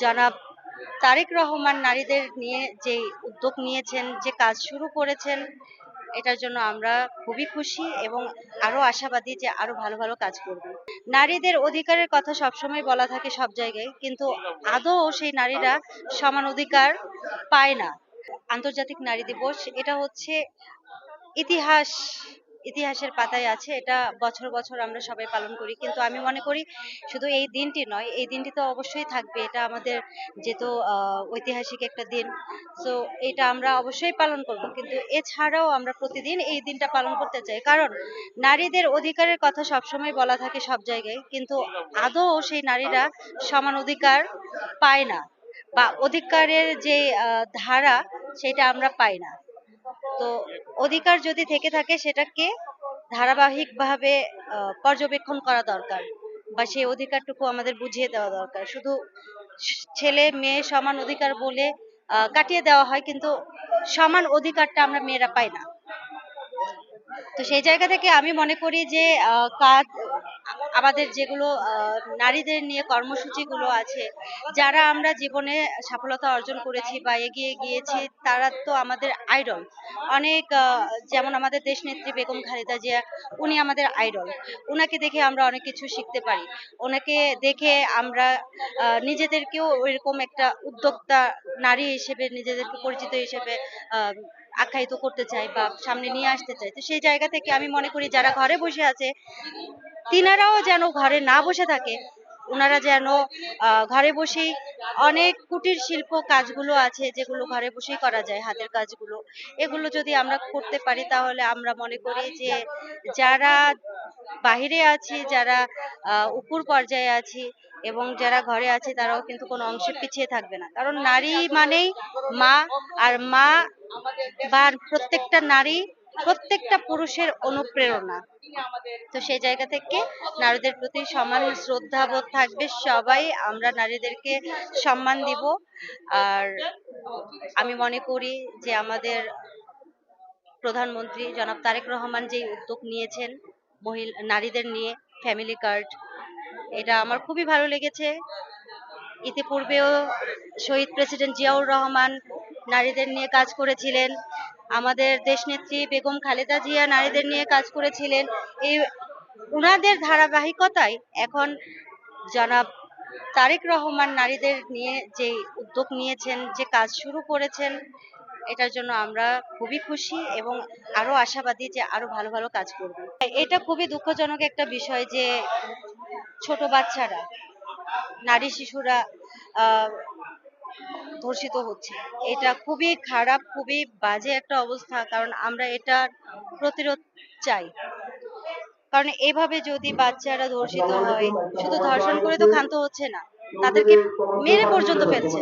জনাব তারেক রহমান নারীদের নিয়ে যে উদ্যোগ নিয়েছেন, যে কাজ শুরু করেছেন, এটার জন্য আমরা খুবই খুশি এবং আরো আশাবাদী যে আরো ভালো ভালো কাজ করবেন। নারীদের অধিকারের কথা সবসময় বলা থাকে সব জায়গায়, কিন্তু আদৌ সেই নারীরা সমান অধিকার পায় না। আন্তর্জাতিক নারী দিবস এটা হচ্ছে ইতিহাস, ইতিহাসের পাতায় আছে। এটা বছর বছর আমরা সবাই পালন করি, কিন্তু আমি মনে করি শুধু এই দিনটি নয়, এই দিনটি তো অবশ্যই থাকবে, এটা আমাদের যেহেতু ঐতিহাসিক একটা দিন। তো এটা আমরা অবশ্যই পালন করব, কিন্তু এছাড়াও আমরা প্রতিদিন এই দিনটা পালন করতে চাই, কারণ নারীদের অধিকারের কথা সবসময় বলা থাকে সব জায়গায়, কিন্তু আদৌ সেই নারীরা সমান অধিকার পায় না, বা অধিকারের যে ধারা সেটা আমরা পাই না। তো অধিকার যদি থেকে থাকে সেটাকে ধারাবাহিকভাবে পর্যবেক্ষণ করা দরকার, বা সেই অধিকারটুকু আমাদের বুঝিয়ে দেওয়া দরকার। শুধু ছেলে মেয়ে সমান অধিকার বলে কাটিয়ে দেওয়া হয়, কিন্তু সমান অধিকারটা আমরা মেয়েরা পাই না। তো সেই জায়গা থেকে আমি মনে করি যে কাজ আমাদের যেগুলো নারীদের নিয়ে কর্মসূচিগুলো আছে, যারা আমরা জীবনে সফলতা অর্জন করেছি বা এগিয়ে গিয়েছি, তারা তো আমাদের আইডল। অনেক যেমন আমাদের দেশনেত্রী বেগম খালেদা জিয়া, উনি আমাদের আইডল। উনাকে দেখে আমরা অনেক কিছু শিখতে পারি। ওনাকে দেখে আমরা নিজেদেরকেও ওইরকম একটা উদ্যোক্তা নারী হিসেবে, নিজেদেরকে পরিচিত হিসেবে আহ আখ্যায়িত করতে চাই বা সামনে নিয়ে আসতে চাই। তো সেই জায়গা থেকে আমি মনে করি যারা ঘরে বসে আছে, তিনারাও যেন ঘরে না বসে থাকে। ওনারা যেন ঘরে বসেই অনেক কুটির শিল্প কাজগুলো আছে যেগুলো ঘরে বসেই করা যায়, হাতের কাজগুলো, এগুলো যদি আমরা করতে পারি, তাহলে আমরা মনে করি যে যারা বাহিরে আছি, যারা উপর পর্যায়ে আছি এবং যারা ঘরে আছে, তারাও কিন্তু কোনো অংশে পিছিয়ে থাকবে না। কারণ নারী মানেই মা, আর মা বা প্রত্যেকটা নারী প্রত্যেকটা পুরুষের অনুপ্রেরণা। তো সেই জায়গা থেকে নারীদের প্রতি সমান শ্রদ্ধাবোধ থাকবে, সবাই আমরা নারীদেরকে সম্মান দিব। আর আমি মনে করি যে আমাদের প্রধানমন্ত্রী জনাব তারেক রহমান যে উদ্যোগ নিয়েছেন মহিলা নারীদের নিয়ে, ফ্যামিলি কার্ড, এটা আমার খুবই ভালো লেগেছে। ইতিপূর্বেও শহীদ প্রেসিডেন্ট জিয়াউর রহমান নারীদের নিয়ে কাজ করেছিলেন, আমাদের দেশনেত্রী বেগম খালেদা জিয়া নারীদের নিয়ে কাজ করেছিলেন। এই উনাদের ধারাবাহিকতায় এখন জনাব তারেক রহমান নারীদের নিয়ে যে উদ্যোগ নিয়েছেন, যে কাজ শুরু করেছেন, এটার জন্য আমরা খুবই খুশি এবং আরো আশাবাদী যে আরো ভালো ভালো কাজ করবেন। এটা খুবই দুঃখজনক একটা বিষয় যে ছোট বাচ্চারা, নারী শিশুরা আহ ধর্ষিত হচ্ছে। এটা খুবই খারাপ, খুবই বাজে একটা অবস্থা, কারণ আমরা এটা প্রতিরোধ চাই। কারণ এভাবে যদি বাচ্চারা ধর্ষিত হয়, শুধু ধর্ষণ করে তো ক্ষান্ত হচ্ছে না, তাদেরকে মেরে পর্যন্ত ফেলছে।